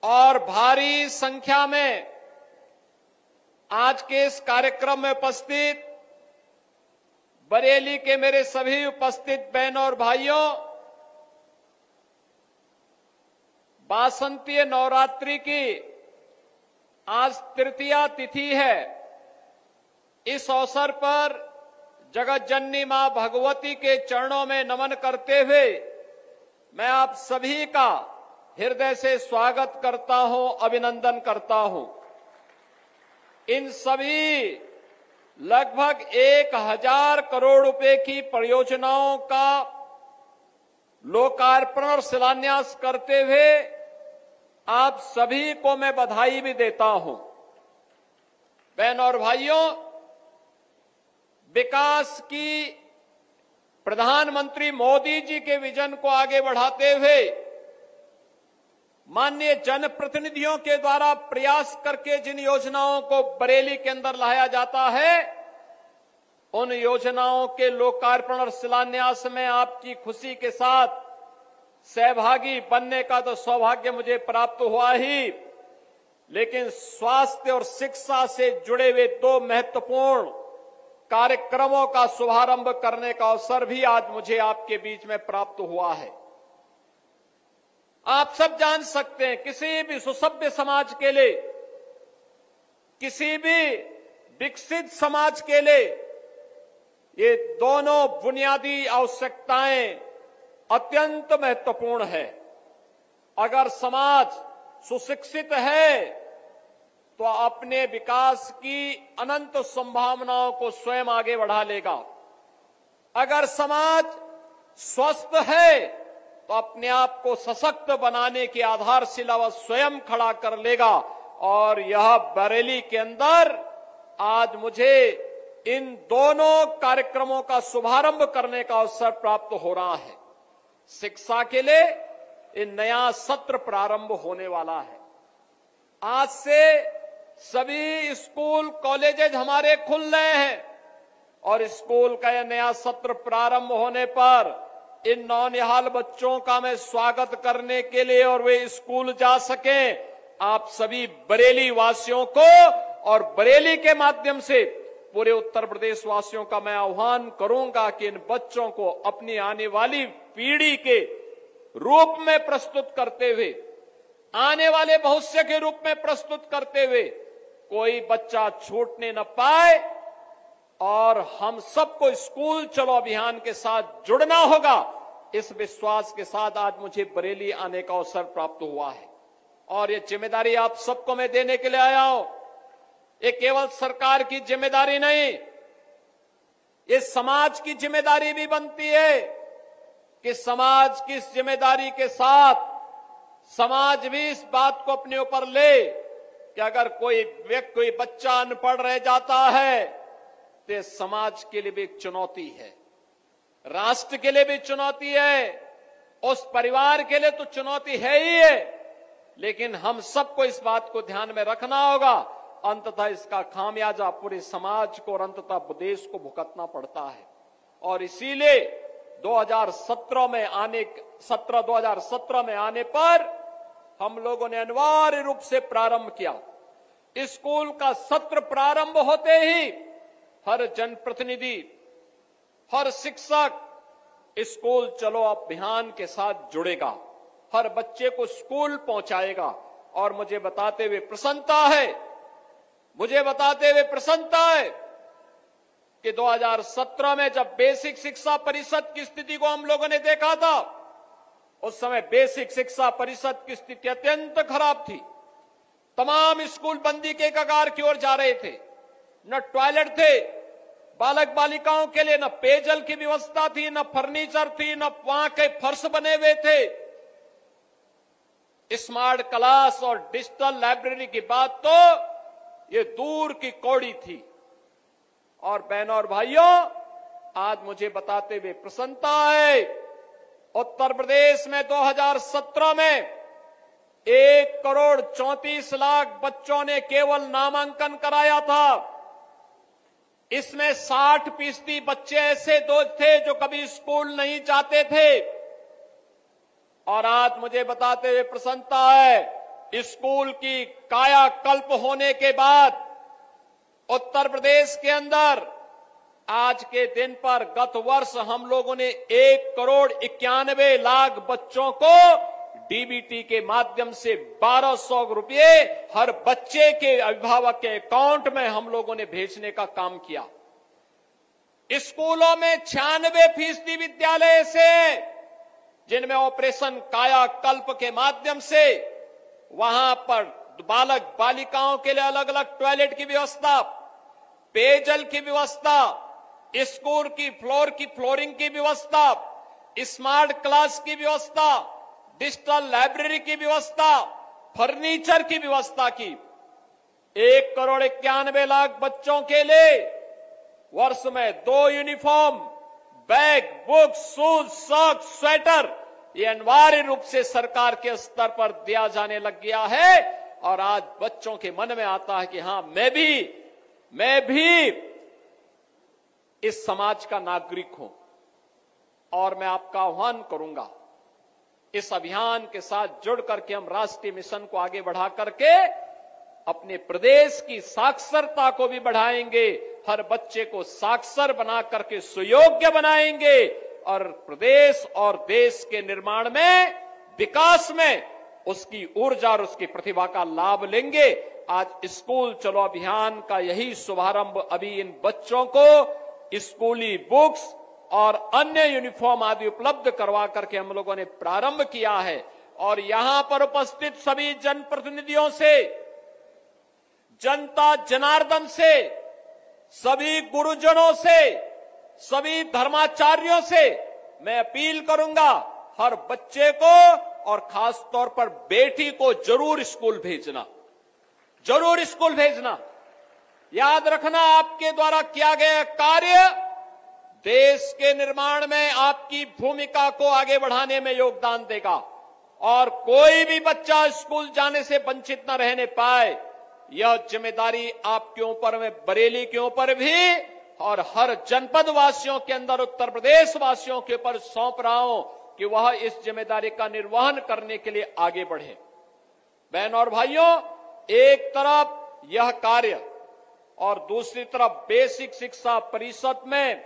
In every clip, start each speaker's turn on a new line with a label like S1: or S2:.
S1: और भारी संख्या में आज के इस कार्यक्रम में उपस्थित बरेली के मेरे सभी उपस्थित बहनों और भाइयों, वासंतीय नवरात्रि की आज तृतीया तिथि है। इस अवसर पर जगत जननी मां भगवती के चरणों में नमन करते हुए मैं आप सभी का हृदय से स्वागत करता हूं, अभिनंदन करता हूं। इन सभी लगभग 1000 करोड़ रुपए की परियोजनाओं का लोकार्पण और शिलान्यास करते हुए आप सभी को मैं बधाई भी देता हूं। बहनों और भाइयों, विकास की प्रधानमंत्री मोदी जी के विजन को आगे बढ़ाते हुए माननीय जनप्रतिनिधियों के द्वारा प्रयास करके जिन योजनाओं को बरेली के अंदर लाया जाता है, उन योजनाओं के लोकार्पण और शिलान्यास में आपकी खुशी के साथ सहभागी बनने का तो सौभाग्य मुझे प्राप्त हुआ ही, लेकिन स्वास्थ्य और शिक्षा से जुड़े हुए 2 महत्वपूर्ण कार्यक्रमों का शुभारंभ करने का अवसर भी आज मुझे आपके बीच में प्राप्त हुआ है। आप सब जान सकते हैं, किसी भी सुसभ्य समाज के लिए, किसी भी विकसित समाज के लिए ये दोनों बुनियादी आवश्यकताएं अत्यंत महत्वपूर्ण है। अगर समाज सुशिक्षित है तो अपने विकास की अनंत संभावनाओं को स्वयं आगे बढ़ा लेगा। अगर समाज स्वस्थ है तो अपने आप को सशक्त बनाने की आधारशिला वह स्वयं खड़ा कर लेगा। और यह बरेली के अंदर आज मुझे इन दोनों कार्यक्रमों का शुभारंभ करने का अवसर प्राप्त हो रहा है। शिक्षा के लिए एक नया सत्र प्रारंभ होने वाला है। आज से सभी स्कूल कॉलेजेज हमारे खुल रहे हैं और स्कूल का यह नया सत्र प्रारंभ होने पर इन नौनिहाल बच्चों का मैं स्वागत करने के लिए और वे स्कूल जा सकें, आप सभी बरेली वासियों को और बरेली के माध्यम से पूरे उत्तर प्रदेश वासियों का मैं आह्वान करूंगा कि इन बच्चों को अपनी आने वाली पीढ़ी के रूप में प्रस्तुत करते हुए, आने वाले भविष्य के रूप में प्रस्तुत करते हुए कोई बच्चा छूटने न पाए और हम सबको स्कूल चलो अभियान के साथ जुड़ना होगा। इस विश्वास के साथ आज मुझे बरेली आने का अवसर प्राप्त हुआ है और ये जिम्मेदारी आप सबको मैं देने के लिए आया हूं। ये केवल सरकार की जिम्मेदारी नहीं, ये समाज की जिम्मेदारी भी बनती है कि समाज की इस जिम्मेदारी के साथ समाज भी इस बात को अपने ऊपर ले कि अगर कोई बच्चा अनपढ़ रह जाता है तो समाज के लिए भी एक चुनौती है, राष्ट्र के लिए भी चुनौती है, उस परिवार के लिए तो चुनौती है ही है, लेकिन हम सबको इस बात को ध्यान में रखना होगा। अंततः इसका खामियाजा पूरे समाज को और अंततः देश को भुगतना पड़ता है। और इसीलिए 2017 में आने पर हम लोगों ने अनिवार्य रूप से प्रारंभ किया। स्कूल का सत्र प्रारंभ होते ही हर जनप्रतिनिधि, हर शिक्षक स्कूल चलो अभियान के साथ जुड़ेगा, हर बच्चे को स्कूल पहुंचाएगा। और मुझे बताते हुए प्रसन्नता है कि 2017 में जब बेसिक शिक्षा परिषद की स्थिति को हम लोगों ने देखा था, उस समय बेसिक शिक्षा परिषद की स्थिति अत्यंत खराब थी। तमाम स्कूल बंदी के कगार की ओर जा रहे थे, न टॉयलेट थे बालक बालिकाओं के लिए, न पेयजल की व्यवस्था थी, न फर्नीचर थी, न वहां के फर्श बने हुए थे। स्मार्ट क्लास और डिजिटल लाइब्रेरी की बात तो ये दूर की कौड़ी थी। और बहनों और भाइयों, आज मुझे बताते हुए प्रसन्नता है, उत्तर प्रदेश में 2017 में 1,34,00,000 बच्चों ने केवल नामांकन कराया था। इसमें 60% बच्चे ऐसे थे जो कभी स्कूल नहीं जाते थे। और आज मुझे बताते हुए प्रसन्नता है स्कूल की कायाकल्प होने के बाद उत्तर प्रदेश के अंदर आज के दिन पर गत वर्ष हम लोगों ने 1,91,00,000 बच्चों को डीबीटी के माध्यम से 1,200 रुपये हर बच्चे के अभिभावक के अकाउंट में हम लोगों ने भेजने का काम किया। स्कूलों में 96% विद्यालय ऐसे हैं जिनमें ऑपरेशन कायाकल्प के माध्यम से वहां पर बालक बालिकाओं के लिए अलग अलग टॉयलेट की व्यवस्था, पेयजल की व्यवस्था, स्कूल की फ्लोरिंग की व्यवस्था, स्मार्ट क्लास की व्यवस्था, डिजिटल लाइब्रेरी की व्यवस्था, फर्नीचर की व्यवस्था की। 1,91,00,000 बच्चों के लिए वर्ष में 2 uniform, bag, books, shoes, socks, sweater ये अनिवार्य रूप से सरकार के स्तर पर दिया जाने लग गया है। और आज बच्चों के मन में आता है कि हां, मैं भी इस समाज का नागरिक हूं। और मैं आपका आह्वान करूंगा, इस अभियान के साथ जुड़ करके हम राष्ट्रीय मिशन को आगे बढ़ा करके अपने प्रदेश की साक्षरता को भी बढ़ाएंगे, हर बच्चे को साक्षर बना करके सुयोग्य बनाएंगे और प्रदेश और देश के निर्माण में, विकास में उसकी ऊर्जा और उसकी प्रतिभा का लाभ लेंगे। आज स्कूल चलो अभियान का यही शुभारंभ अभी इन बच्चों को स्कूली बुक्स और अन्य यूनिफॉर्म आदि उपलब्ध करवा करके हम लोगों ने प्रारंभ किया है। और यहां पर उपस्थित सभी जनप्रतिनिधियों से, जनता जनार्दन से, सभी गुरुजनों से, सभी धर्माचार्यों से मैं अपील करूंगा, हर बच्चे को और खास तौर पर बेटी को जरूर स्कूल भेजना, जरूर स्कूल भेजना। याद रखना, आपके द्वारा किया गया कार्य देश के निर्माण में आपकी भूमिका को आगे बढ़ाने में योगदान देगा और कोई भी बच्चा स्कूल जाने से वंचित न रहने पाए, यह जिम्मेदारी आपके ऊपर में, बरेली के ऊपर भी और हर जनपद वासियों के अंदर, उत्तर प्रदेश वासियों के ऊपर सौंप रहा हूं कि वह इस जिम्मेदारी का निर्वहन करने के लिए आगे बढ़े। बहन और भाइयों, एक तरफ यह कार्य और दूसरी तरफ बेसिक शिक्षा परिषद में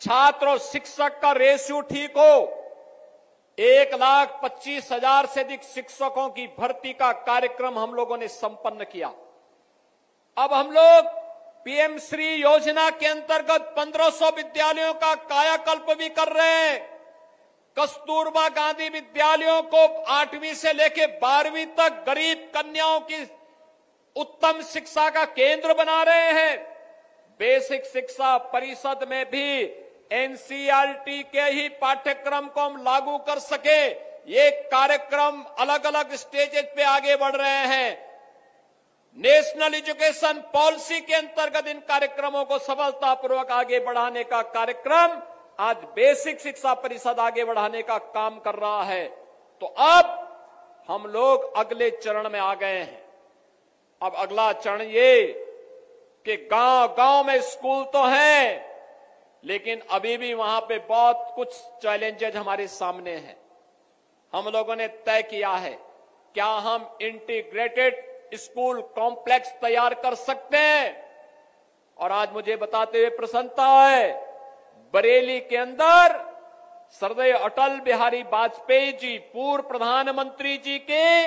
S1: छात्र और शिक्षक का रेशियो ठीक हो, 1,25,000 से अधिक शिक्षकों की भर्ती का कार्यक्रम हम लोगों ने संपन्न किया। अब हम लोग पीएम श्री योजना के अंतर्गत 1500 विद्यालयों का कायाकल्प भी कर रहे हैं। कस्तूरबा गांधी विद्यालयों को 8वीं से लेकर 12वीं तक गरीब कन्याओं की उत्तम शिक्षा का केंद्र बना रहे हैं। बेसिक शिक्षा परिषद में भी एनसीईआरटी के ही पाठ्यक्रम को हम लागू कर सके, ये कार्यक्रम अलग अलग स्टेजेस पे आगे बढ़ रहे हैं। नेशनल एजुकेशन पॉलिसी के अंतर्गत इन कार्यक्रमों को सफलतापूर्वक आगे बढ़ाने का कार्यक्रम आज बेसिक शिक्षा परिषद आगे बढ़ाने का काम कर रहा है। तो अब हम लोग अगले चरण में आ गए हैं। अब अगला चरण ये कि गांव-गांव में स्कूल तो हैं, लेकिन अभी भी वहां पे बहुत कुछ चैलेंजेज हमारे सामने हैं। हम लोगों ने तय किया है, क्या हम इंटीग्रेटेड स्कूल कॉम्प्लेक्स तैयार कर सकते हैं? और आज मुझे बताते हुए प्रसन्नता है, बरेली के अंदर सरदार अटल बिहारी वाजपेयी जी, पूर्व प्रधानमंत्री जी के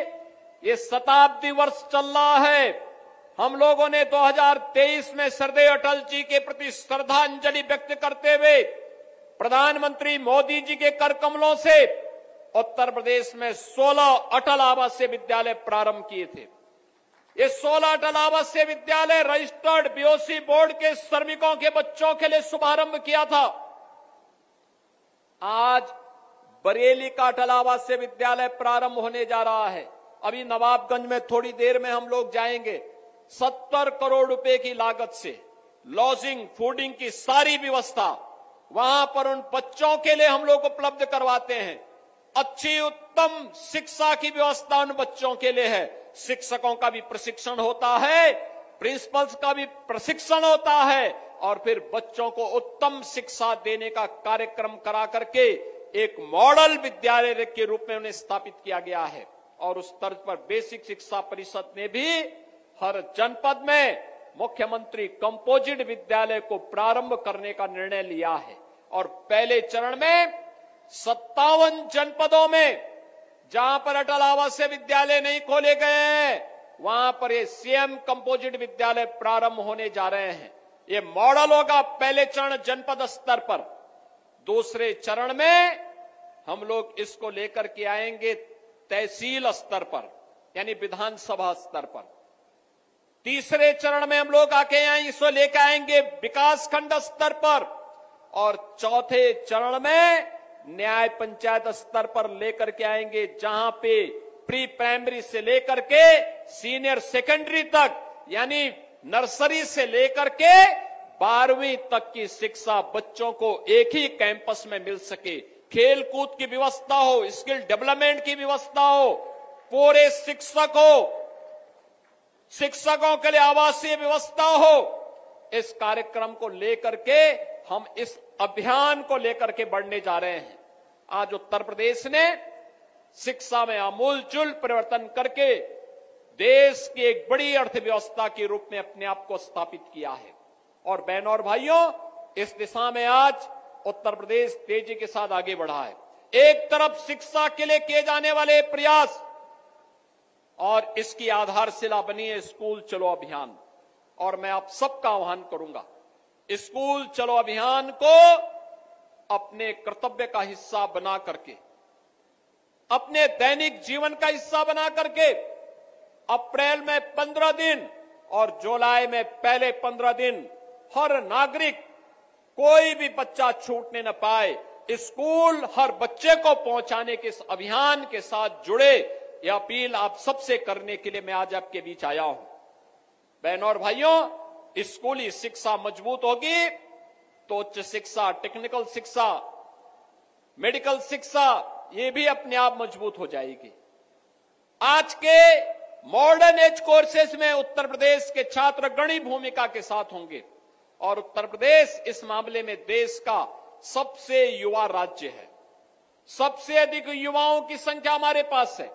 S1: ये शताब्दी वर्ष चल रहा है। हम लोगों ने 2023 में सरदार अटल जी के प्रति श्रद्धांजलि व्यक्त करते हुए प्रधानमंत्री मोदी जी के कर कमलों से उत्तर प्रदेश में 16 अटल आवासीय विद्यालय प्रारंभ किए थे। ये 16 अटल आवासीय विद्यालय रजिस्टर्ड बीओसी बोर्ड के श्रमिकों के बच्चों के लिए शुभारंभ किया था। आज बरेली का अटल आवासीय विद्यालय प्रारंभ होने जा रहा है। अभी नवाबगंज में थोड़ी देर में हम लोग जाएंगे। 70 करोड़ रुपए की लागत से लॉजिंग, फूडिंग की सारी व्यवस्था वहां पर उन बच्चों के लिए हम लोग उपलब्ध करवाते हैं। अच्छी उत्तम शिक्षा की व्यवस्था उन बच्चों के लिए है। शिक्षकों का भी प्रशिक्षण होता है, प्रिंसिपल्स का भी प्रशिक्षण होता है और फिर बच्चों को उत्तम शिक्षा देने का कार्यक्रम करा करके एक मॉडल विद्यालय के रूप में उन्हें स्थापित किया गया है। और उस तर्ज पर बेसिक शिक्षा परिषद ने भी हर जनपद में मुख्यमंत्री कंपोजिट विद्यालय को प्रारंभ करने का निर्णय लिया है। और पहले चरण में 57 जनपदों में जहां पर अटल आवासीय विद्यालय नहीं खोले गए हैं, वहां पर ये सीएम कंपोजिट विद्यालय प्रारंभ होने जा रहे हैं। ये मॉडल होगा पहले चरण जनपद स्तर पर। दूसरे चरण में हम लोग इसको लेकर के आएंगे तहसील स्तर पर, यानी विधानसभा स्तर पर। तीसरे चरण में हम लोग इसको लेकर आएंगे विकास खंड स्तर पर। और चौथे चरण में न्याय पंचायत स्तर पर लेकर के आएंगे, जहां पे प्री प्राइमरी से लेकर के सीनियर सेकेंडरी तक, यानी नर्सरी से लेकर के 12वीं तक की शिक्षा बच्चों को एक ही कैंपस में मिल सके। खेल कूद की व्यवस्था हो, स्किल डेवलपमेंट की व्यवस्था हो, पूरे शिक्षकों के लिए आवासीय व्यवस्था हो। इस कार्यक्रम को लेकर के हम इस अभियान को लेकर के बढ़ने जा रहे हैं। आज उत्तर प्रदेश ने शिक्षा में आमूलचूल परिवर्तन करके देश की एक बड़ी अर्थव्यवस्था के रूप में अपने आप को स्थापित किया है। और बहनों और भाइयों, इस दिशा में आज उत्तर प्रदेश तेजी के साथ आगे बढ़ा है। एक तरफ शिक्षा के लिए किए जाने वाले प्रयास, और इसकी आधारशिला बनी है स्कूल चलो अभियान। और मैं आप सबका आह्वान करूंगा, स्कूल चलो अभियान को अपने कर्तव्य का हिस्सा बना करके, अपने दैनिक जीवन का हिस्सा बना करके अप्रैल में 15 दिन और जुलाई में पहले 15 दिन हर नागरिक, कोई भी बच्चा छूटने न पाए, स्कूल हर बच्चे को पहुंचाने के इस अभियान के साथ जुड़े, यह अपील आप सबसे करने के लिए मैं आज आपके बीच आया हूं। बहनों और भाइयों, स्कूली शिक्षा मजबूत होगी तो उच्च शिक्षा, टेक्निकल शिक्षा, मेडिकल शिक्षा, ये भी अपने आप मजबूत हो जाएगी। आज के मॉडर्न एज कोर्सेज में उत्तर प्रदेश के छात्र गणी भूमिका के साथ होंगे। और उत्तर प्रदेश इस मामले में देश का सबसे युवा राज्य है। सबसे अधिक युवाओं की संख्या हमारे पास है,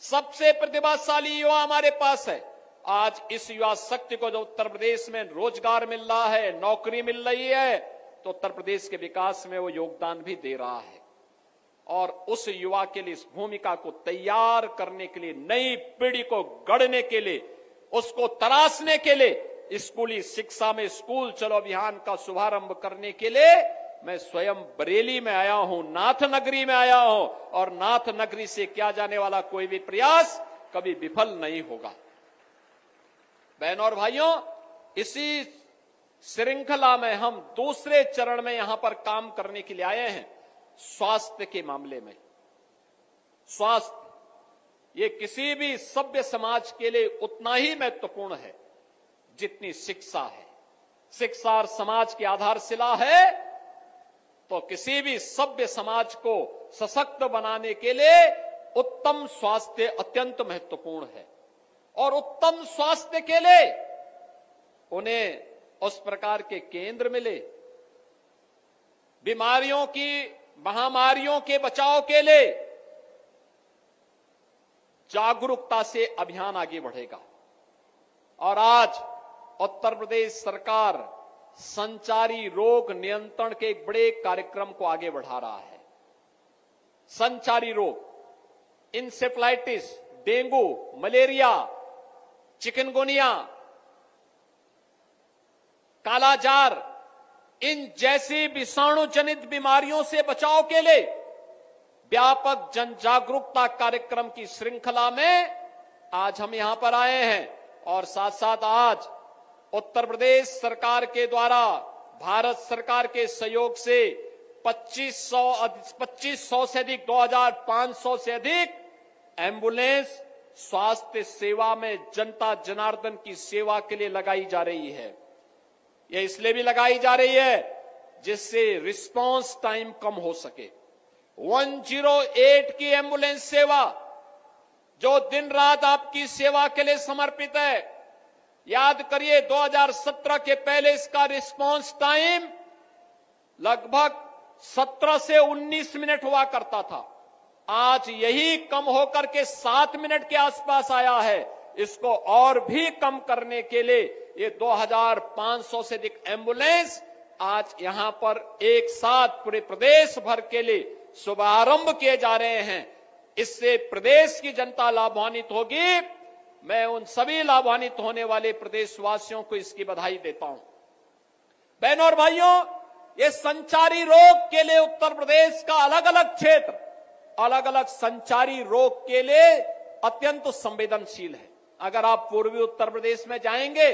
S1: सबसे प्रतिभाशाली युवा हमारे पास है। आज इस युवा शक्ति को जो उत्तर प्रदेश में रोजगार मिल रहा है, नौकरी मिल रही है, तो उत्तर प्रदेश के विकास में वो योगदान भी दे रहा है। और उस युवा के लिए, इस भूमिका को तैयार करने के लिए, नई पीढ़ी को गढ़ने के लिए, उसको तराशने के लिए स्कूली शिक्षा में स्कूल चलो अभियान का शुभारंभ करने के लिए मैं स्वयं बरेली में आया हूं, नाथ नगरी में आया हूं। और नाथ नगरी से किया जाने वाला कोई भी प्रयास कभी विफल नहीं होगा। बहनों और भाइयों, इसी श्रृंखला में हम दूसरे चरण में यहां पर काम करने के लिए आए हैं। स्वास्थ्य के मामले में, स्वास्थ्य ये किसी भी सभ्य समाज के लिए उतना ही महत्वपूर्ण है जितनी शिक्षा है। शिक्षा और समाज की आधारशिला है, तो किसी भी सभ्य समाज को सशक्त बनाने के लिए उत्तम स्वास्थ्य अत्यंत महत्वपूर्ण है। और उत्तम स्वास्थ्य के लिए उन्हें उस प्रकार के केंद्र मिले, बीमारियों की, महामारियों के बचाव के लिए जागरूकता से अभियान आगे बढ़ेगा। और आज उत्तर प्रदेश सरकार संचारी रोग नियंत्रण के एक बड़े कार्यक्रम को आगे बढ़ा रहा है। संचारी रोग, इंसेफ्लाइटिस, डेंगू, मलेरिया, चिकनगुनिया, कालाजार, इन जैसी विषाणु जनित बीमारियों से बचाव के लिए व्यापक जन जागरूकता कार्यक्रम की श्रृंखला में आज हम यहां पर आए हैं। और साथ साथ आज उत्तर प्रदेश सरकार के द्वारा भारत सरकार के सहयोग से 2500 से अधिक, 2500 से अधिक एम्बुलेंस स्वास्थ्य सेवा में जनता जनार्दन की सेवा के लिए लगाई जा रही है। यह इसलिए भी लगाई जा रही है जिससे रिस्पांस टाइम कम हो सके। 108 की एम्बुलेंस सेवा जो दिन रात आपकी सेवा के लिए समर्पित है। याद करिए 2017 के पहले इसका रिस्पांस टाइम लगभग 17 से 19 मिनट हुआ करता था, आज यही कम होकर के 7 मिनट के आसपास आया है। इसको और भी कम करने के लिए ये 2500 से अधिक एम्बुलेंस आज यहां पर एक साथ पूरे प्रदेश भर के लिए शुभारंभ किए जा रहे हैं। इससे प्रदेश की जनता लाभान्वित होगी। मैं उन सभी लाभान्वित होने वाले प्रदेशवासियों को इसकी बधाई देता हूं। बहनों और भाइयों, ये संचारी रोग के लिए उत्तर प्रदेश का अलग अलग क्षेत्र अलग अलग संचारी रोग के लिए अत्यंत संवेदनशील है। अगर आप पूर्वी उत्तर प्रदेश में जाएंगे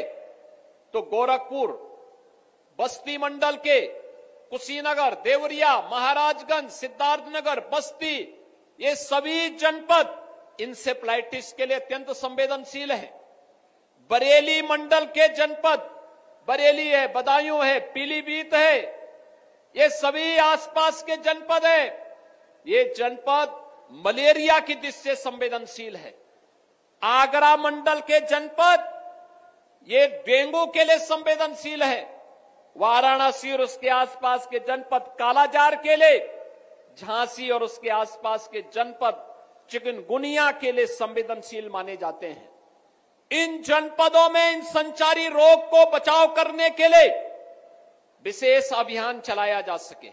S1: तो गोरखपुर, बस्ती मंडल के कुशीनगर, देवरिया, महाराजगंज, सिद्धार्थनगर, बस्ती, ये सभी जनपद इंसेफ्लाइटिस के लिए अत्यंत संवेदनशील है। बरेली मंडल के जनपद, बरेली है, बदायूं है, पीलीभीत है, ये सभी आसपास के जनपद है। ये जनपद मलेरिया की दृष्टि से संवेदनशील है। आगरा मंडल के जनपद ये डेंगू के लिए संवेदनशील है। वाराणसी और उसके आसपास के जनपद कालाजार के लिए, झांसी और उसके आसपास के जनपद चिकनगुनिया के लिए संवेदनशील माने जाते हैं। इन जनपदों में इन संचारी रोग को बचाव करने के लिए विशेष अभियान चलाया जा सके,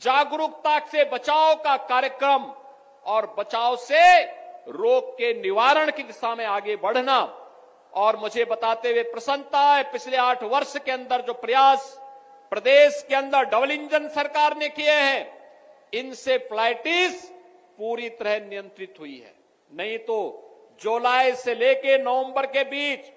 S1: जागरूकता से बचाव का कार्यक्रम और बचाव से रोग के निवारण की दिशा में आगे बढ़ना। और मुझे बताते हुए प्रसन्नता है, पिछले 8 वर्ष के अंदर जो प्रयास प्रदेश के अंदर डबल इंजन सरकार ने किए हैं, इंसेफ्लाइटिस पूरी तरह नियंत्रित हुई है। नहीं तो जुलाई से लेकर नवंबर के बीच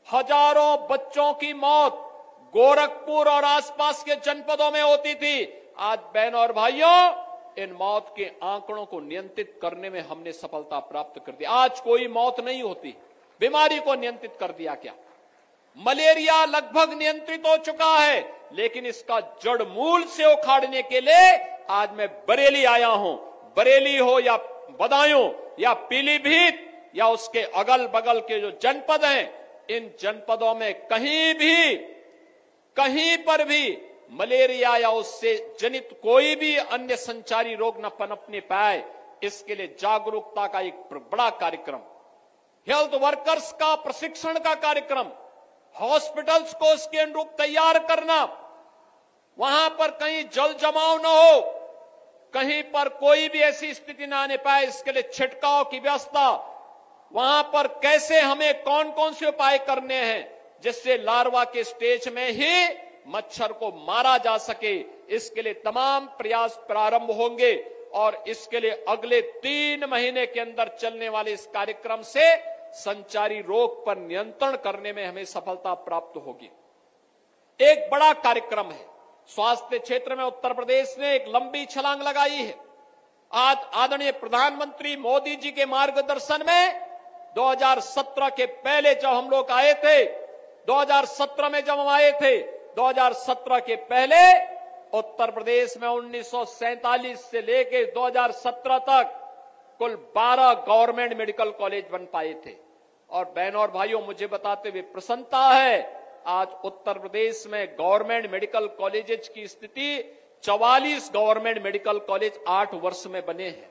S1: हजारों बच्चों की मौत गोरखपुर और आसपास के जनपदों में होती थी। आज बहनों और भाइयों, इन मौत के आंकड़ों को नियंत्रित करने में हमने सफलता प्राप्त कर दी। आज कोई मौत नहीं होती, बीमारी को नियंत्रित कर दिया। क्या मलेरिया लगभग नियंत्रित हो चुका है, लेकिन इसका जड़ मूल से उखाड़ने के लिए आज मैं बरेली आया हूं। बरेली हो या बदायूं या पीलीभीत या उसके अगल बगल के जो जनपद हैं, इन जनपदों में कहीं पर भी मलेरिया या उससे जनित कोई भी अन्य संचारी रोग न पनपने पाए, इसके लिए जागरूकता का एक बड़ा कार्यक्रम, हेल्थ वर्कर्स का प्रशिक्षण का कार्यक्रम, हॉस्पिटल्स को उसके अनुरूप तैयार करना, वहां पर कहीं जल जमाव न हो, कहीं पर कोई भी ऐसी स्थिति न आने पाए, इसके लिए छिड़काव की व्यवस्था, वहां पर कैसे हमें कौन कौन से उपाय करने हैं जिससे लार्वा के स्टेज में ही मच्छर को मारा जा सके, इसके लिए तमाम प्रयास प्रारंभ होंगे। और इसके लिए अगले 3 महीने के अंदर चलने वाले इस कार्यक्रम से संचारी रोग पर नियंत्रण करने में हमें सफलता प्राप्त होगी। एक बड़ा कार्यक्रम है स्वास्थ्य क्षेत्र में। उत्तर प्रदेश ने एक लंबी छलांग लगाई है। आज आदरणीय प्रधानमंत्री मोदी जी के मार्गदर्शन में 2017 के पहले जब हम लोग आए थे, 2017 में जब हम आए थे, 2017 के पहले उत्तर प्रदेश में 1947 से लेकर 2017 तक कुल 12 गवर्नमेंट मेडिकल कॉलेज बन पाए थे। और बहनों और भाइयों, मुझे बताते हुए प्रसन्नता है, आज उत्तर प्रदेश में गवर्नमेंट मेडिकल कॉलेजेस की स्थिति 44 गवर्नमेंट मेडिकल कॉलेज 8 वर्ष में बने हैं।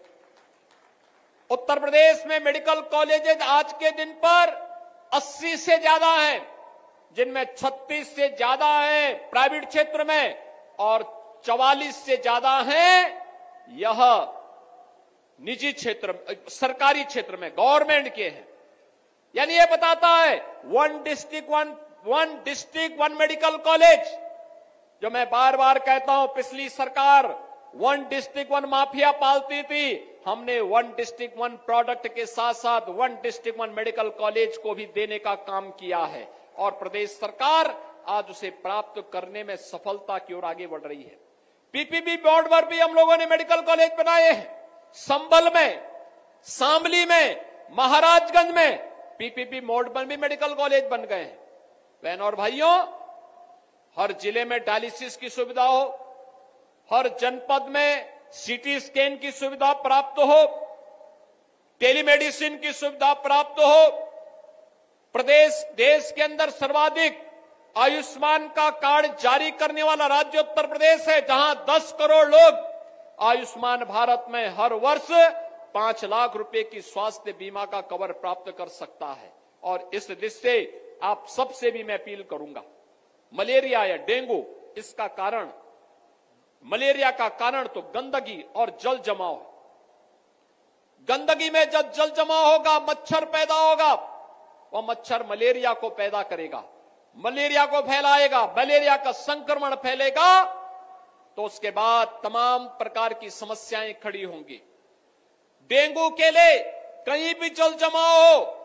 S1: उत्तर प्रदेश में मेडिकल कॉलेजेस आज के दिन पर 80 से ज्यादा हैं, जिनमें 36 से ज्यादा है प्राइवेट क्षेत्र में और 44 से ज्यादा हैं यह निजी क्षेत्र, सरकारी क्षेत्र में, गवर्नमेंट के हैं। यानी यह बताता है one district one medical college, जो मैं बार बार कहता हूं, पिछली सरकार 1 डिस्ट्रिक्ट 1 माफिया पालती थी, हमने 1 डिस्ट्रिक्ट 1 प्रोडक्ट के साथ साथ 1 डिस्ट्रिक्ट 1 मेडिकल कॉलेज को भी देने का काम किया है। और प्रदेश सरकार आज उसे प्राप्त करने में सफलता की ओर आगे बढ़ रही है। पीपीपी बोर्ड पर भी हम लोगों ने मेडिकल कॉलेज बनाए हैं। संभल में, शामली में, महाराजगंज में पीपीपी बोर्ड पर भी मेडिकल कॉलेज बन गए हैं। बहनों और भाइयों, हर जिले में डायलिसिस की सुविधा हो, हर जनपद में सीटी स्कैन की सुविधा प्राप्त हो, टेलीमेडिसिन की सुविधा प्राप्त हो। प्रदेश देश के अंदर सर्वाधिक आयुष्मान का कार्ड जारी करने वाला राज्य उत्तर प्रदेश है, जहां 10 करोड़ लोग आयुष्मान भारत में हर वर्ष 5 लाख रुपए की स्वास्थ्य बीमा का कवर प्राप्त कर सकता है। और इस दृष्टि से आप सबसे भी मैं अपील करूंगा, मलेरिया या डेंगू, इसका कारण, मलेरिया का कारण तो गंदगी और जल जमाव है। गंदगी में जब जल जमाव होगा, मच्छर पैदा होगा, वह मच्छर मलेरिया को पैदा करेगा, मलेरिया को फैलाएगा, मलेरिया का संक्रमण फैलेगा, तो उसके बाद तमाम प्रकार की समस्याएं खड़ी होंगी। डेंगू के लिए कहीं भी जल जमाव हो,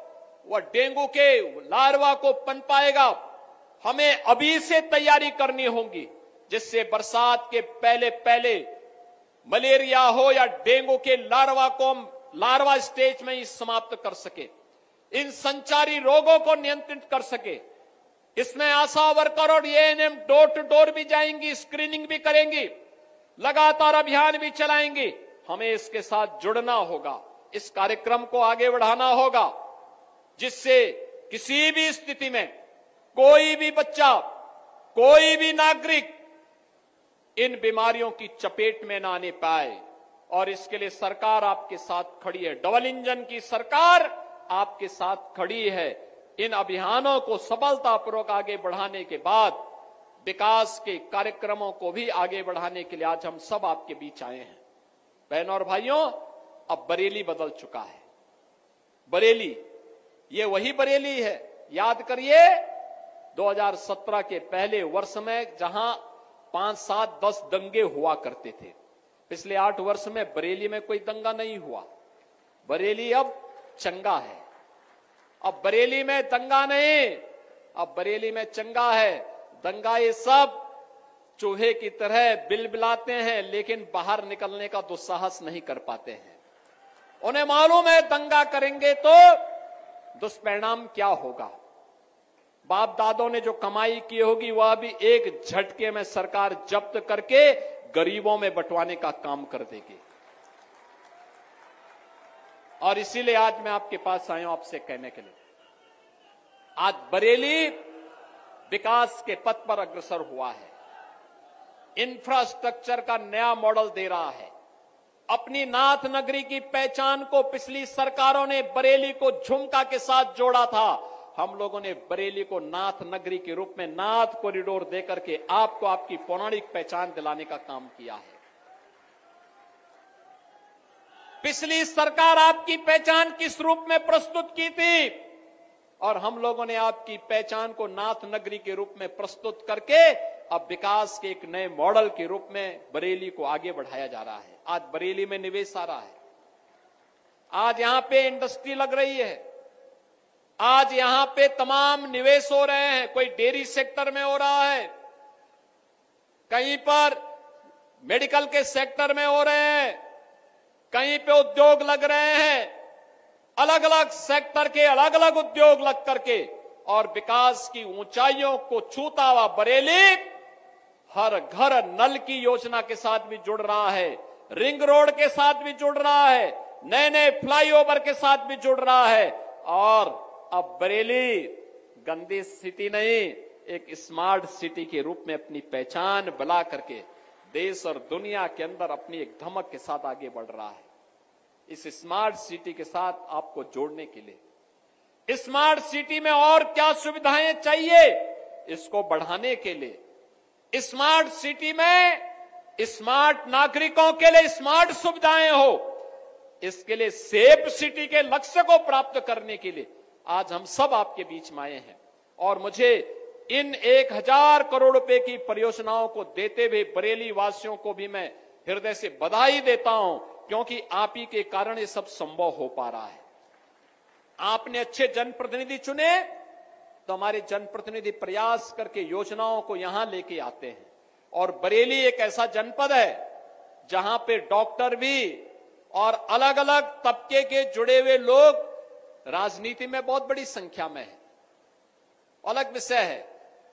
S1: वह डेंगू के लार्वा को पनपाएगा। हमें अभी से तैयारी करनी होगी, जिससे बरसात के पहले पहले मलेरिया हो या डेंगू के लार्वा को हम लार्वा स्टेज में ही समाप्त कर सके, इन संचारी रोगों को नियंत्रित कर सके। इसमें आशा वर्कर और एएनएम डोर टू डोर भी जाएंगी, स्क्रीनिंग भी करेंगी, लगातार अभियान भी चलाएंगी। हमें इसके साथ जुड़ना होगा, इस कार्यक्रम को आगे बढ़ाना होगा, जिससे किसी भी स्थिति में कोई भी बच्चा, कोई भी नागरिक इन बीमारियों की चपेट में ना आने पाए। और इसके लिए सरकार आपके साथ खड़ी है, डबल इंजन की सरकार आपके साथ खड़ी है। इन अभियानों को सफलतापूर्वक आगे बढ़ाने के बाद विकास के कार्यक्रमों को भी आगे बढ़ाने के लिए आज हम सब आपके बीच आए हैं। बहनों और भाइयों, अब बरेली बदल चुका है। बरेली, ये वही बरेली है, याद करिए 2017 के पहले वर्ष में जहां 5, 7, 10 दंगे हुआ करते थे, पिछले 8 वर्ष में बरेली में कोई दंगा नहीं हुआ। बरेली अब चंगा है, अब बरेली में दंगा नहीं, अब बरेली में चंगा है। दंगा ये सब चूहे की तरह बिलबिलाते हैं, लेकिन बाहर निकलने का दुस्साहस नहीं कर पाते हैं। उन्हें मालूम है दंगा करेंगे तो दुष्परिणाम क्या होगा। बाप दादों ने जो कमाई की होगी वह भी एक झटके में सरकार जब्त करके गरीबों में बंटवाने का काम कर देगी। और इसीलिए आज मैं आपके पास आया हूं आपसे कहने के लिए, आज बरेली विकास के पथ पर अग्रसर हुआ है, इंफ्रास्ट्रक्चर का नया मॉडल दे रहा है। अपनी नाथ नगरी की पहचान को पिछली सरकारों ने बरेली को झुमका के साथ जोड़ा था, हम लोगों ने बरेली को नाथ नगरी के रूप में नाथ कॉरिडोर देकर के आपको आपकी पौराणिक पहचान दिलाने का काम किया है। पिछली सरकार आपकी पहचान किस रूप में प्रस्तुत की थी, और हम लोगों ने आपकी पहचान को नाथ नगरी के रूप में प्रस्तुत करके अब विकास के एक नए मॉडल के रूप में बरेली को आगे बढ़ाया जा रहा है। आज बरेली में निवेश आ रहा है, आज यहां पे इंडस्ट्री लग रही है, आज यहां पे तमाम निवेश हो रहे हैं। कोई डेयरी सेक्टर में हो रहा है, कहीं पर मेडिकल के सेक्टर में हो रहे हैं, कहीं पे उद्योग लग रहे हैं, अलग अलग सेक्टर के अलग अलग उद्योग लग करके, और विकास की ऊंचाइयों को छूता हुआ बरेली हर घर नल की योजना के साथ भी जुड़ रहा है, रिंग रोड के साथ भी जुड़ रहा है, नए नए फ्लाईओवर के साथ भी जुड़ रहा है। और अब बरेली गंदी सिटी नहीं, एक स्मार्ट सिटी के रूप में अपनी पहचान बना करके देश और दुनिया के अंदर अपनी एक धमक के साथ आगे बढ़ रहा है। इस स्मार्ट सिटी के साथ आपको जोड़ने के लिए, स्मार्ट सिटी में और क्या सुविधाएं चाहिए, इसको बढ़ाने के लिए, स्मार्ट सिटी में स्मार्ट नागरिकों के लिए स्मार्ट सुविधाएं हो, इसके लिए सेफ सिटी के लक्ष्य को प्राप्त करने के लिए आज हम सब आपके बीच में आए हैं। और मुझे इन 1000 करोड़ रुपए की परियोजनाओं को देते हुए बरेली वासियों को भी मैं हृदय से बधाई देता हूं, क्योंकि आप ही के कारण ये सब संभव हो पा रहा है। आपने अच्छे जनप्रतिनिधि चुने, तो हमारे जनप्रतिनिधि प्रयास करके योजनाओं को यहां लेके आते हैं। और बरेली एक ऐसा जनपद है जहां पे डॉक्टर भी और अलग अलग तबके के जुड़े हुए लोग राजनीति में बहुत बड़ी संख्या में है। अलग विषय है,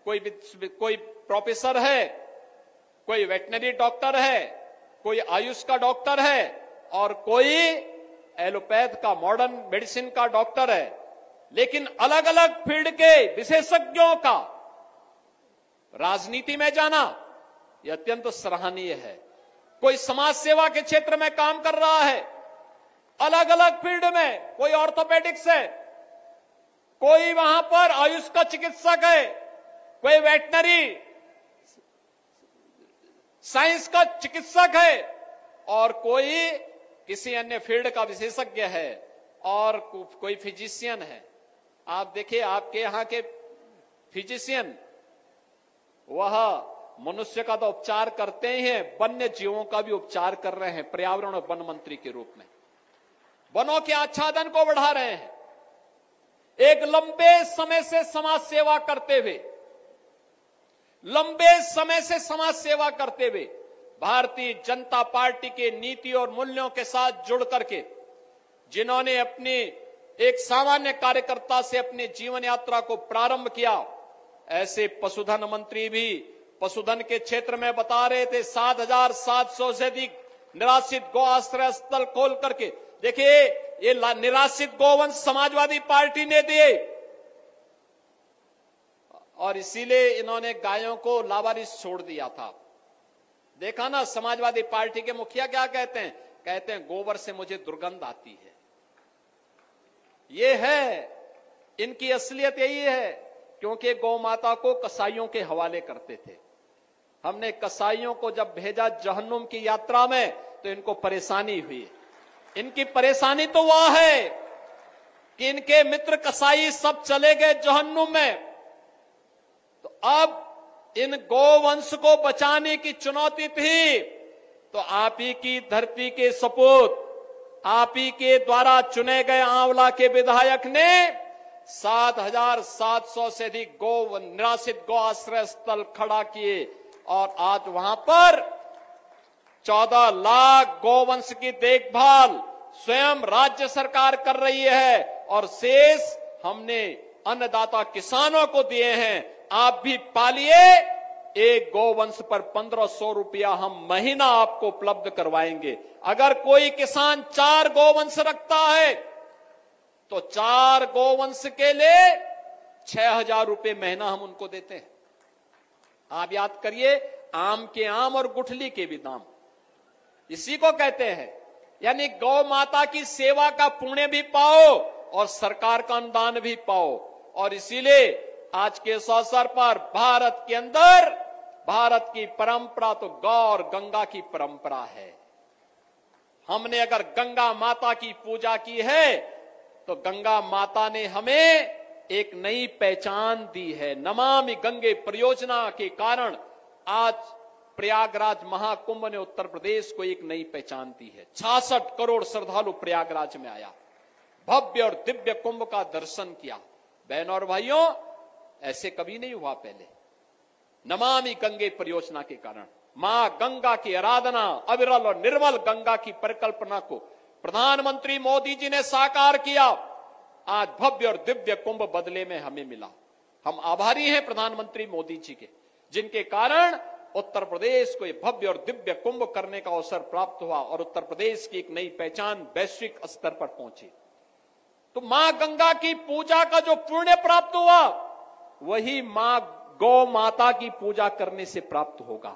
S1: कोई प्रोफेसर है, कोई वेटनरी डॉक्टर है, कोई आयुष का डॉक्टर है, और कोई एलोपैथ का मॉडर्न मेडिसिन का डॉक्टर है। लेकिन अलग अलग फील्ड के विशेषज्ञों का राजनीति में जाना यह अत्यंत सराहनीय है। कोई समाज सेवा के क्षेत्र में काम कर रहा है, अलग अलग फील्ड में, कोई ऑर्थोपेडिक्स है, कोई वहां पर आयुष का चिकित्सक है, कोई वेटनरी साइंस का चिकित्सक है, और कोई किसी अन्य फील्ड का विशेषज्ञ है, और कोई फिजिशियन है। आप देखिए, आपके यहां के फिजिशियन वह मनुष्य का तो उपचार करते ही हैं, वन्य जीवों का भी उपचार कर रहे हैं पर्यावरण और वन मंत्री के रूप में। वनों के आच्छादन को बढ़ा रहे हैं। एक लंबे समय से समाज सेवा करते हुए, भारतीय जनता पार्टी के नीति और मूल्यों के साथ जुड़ करके जिन्होंने अपनी एक सामान्य कार्यकर्ता से अपनी जीवन यात्रा को प्रारंभ किया, ऐसे पशुधन मंत्री भी पशुधन के क्षेत्र में बता रहे थे 7,700 से अधिक निराश्रित गौ आश्रय स्थल खोल करके। देखिए, ये निराश्रित गोवंश समाजवादी पार्टी ने दिए, और इसीलिए इन्होंने गायों को लावारिस छोड़ दिया था। देखा ना, समाजवादी पार्टी के मुखिया क्या कहते हैं? कहते हैं गोबर से मुझे दुर्गंध आती है। ये है इनकी असलियत, यही है, क्योंकि गौ माता को कसाईयों के हवाले करते थे। हमने कसाईयों को जब भेजा जहन्नुम की यात्रा में, तो इनको परेशानी हुई। इनकी परेशानी तो वह है कि इनके मित्र कसाई सब चले गए जहन्नुम में। तो अब इन गोवंश को बचाने की चुनौती थी, तो आप ही की धरती के सपूत, आप ही के द्वारा चुने गए आंवला के विधायक ने 7,700 से अधिक निराश्रित गौ आश्रय स्थल खड़ा किए, और आज वहां पर 14 लाख गोवंश की देखभाल स्वयं राज्य सरकार कर रही है, और शेष हमने अन्नदाता किसानों को दिए हैं। आप भी पालिए, एक गोवंश पर 1,500 रुपया हम महीना आपको उपलब्ध करवाएंगे। अगर कोई किसान 4 गोवंश रखता है, तो 4 गोवंश के लिए 6,000 रुपये महीना हम उनको देते हैं। आप याद करिए, आम के आम और गुठली के भी दाम, इसी को कहते हैं। यानी गौ माता की सेवा का पुण्य भी पाओ और सरकार का अनुदान भी पाओ। और इसीलिए आज के इस अवसर पर भारत के अंदर, भारत की परंपरा तो गौ और गंगा की परंपरा है। हमने अगर गंगा माता की पूजा की है, तो गंगा माता ने हमें एक नई पहचान दी है। नमामि गंगे परियोजना के कारण आज प्रयागराज महाकुंभ ने उत्तर प्रदेश को एक नई पहचान दी है। 66 करोड़ श्रद्धालु प्रयागराज में आया, भव्य और दिव्य कुंभ का दर्शन किया। बहनों और भाइयों, ऐसे कभी नहीं हुआ पहले। नमामि गंगे परियोजना के कारण मां गंगा की आराधना, अविरल और निर्मल गंगा की परिकल्पना को प्रधानमंत्री मोदी जी ने साकार किया। आज भव्य और दिव्य कुंभ बदले में हमें मिला। हम आभारी हैं प्रधानमंत्री मोदी जी के, जिनके कारण उत्तर प्रदेश को यह भव्य और दिव्य कुंभ करने का अवसर प्राप्त हुआ और उत्तर प्रदेश की एक नई पहचान वैश्विक स्तर पर पहुंची। तो मां गंगा की पूजा का जो पुण्य प्राप्त हुआ, वही मां गौ माता की पूजा करने से प्राप्त होगा।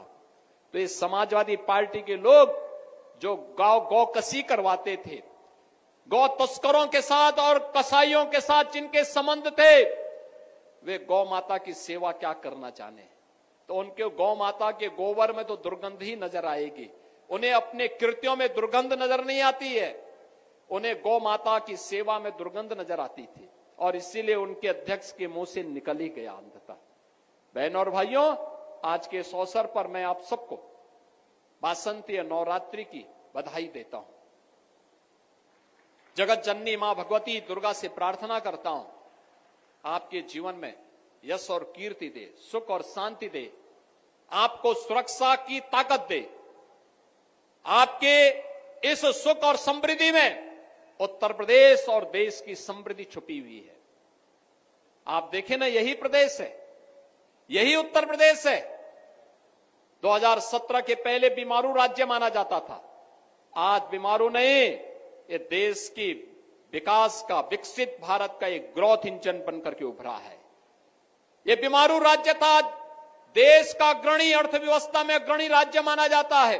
S1: तो इस समाजवादी पार्टी के लोग जो गौकसी करवाते थे, गौ तस्करों के साथ और कसाईयों के साथ जिनके संबंध थे, वे गौ माता की सेवा क्या करना जाने। तो उनके गौ माता के गोबर में तो दुर्गंध ही नजर आएगी। उन्हें अपने कृत्यों में दुर्गंध नजर नहीं आती है, उन्हें गौ माता की सेवा में दुर्गंध नजर आती थी, और इसीलिए उनके अध्यक्ष के मुंह से निकल ही गया अंततः। बहनों और भाइयों, आज के इस अवसर पर मैं आप सबको वासंती नवरात्रि की बधाई देता हूं। जगत जननी मां भगवती दुर्गा से प्रार्थना करता हूं, आपके जीवन में यश और कीर्ति दे, सुख और शांति दे, आपको सुरक्षा की ताकत दे। आपके इस सुख और समृद्धि में उत्तर प्रदेश और देश की समृद्धि छुपी हुई है। आप देखें ना, यही प्रदेश है, यही उत्तर प्रदेश है। 2017 के पहले बीमारू राज्य माना जाता था। आज बीमारू नहीं, ये देश की विकास का, विकसित भारत का एक ग्रोथ इंजन बनकर के उभरा है। ये बीमारू राज्य था, देश का अग्रणी अर्थव्यवस्था में अग्रणी राज्य माना जाता है।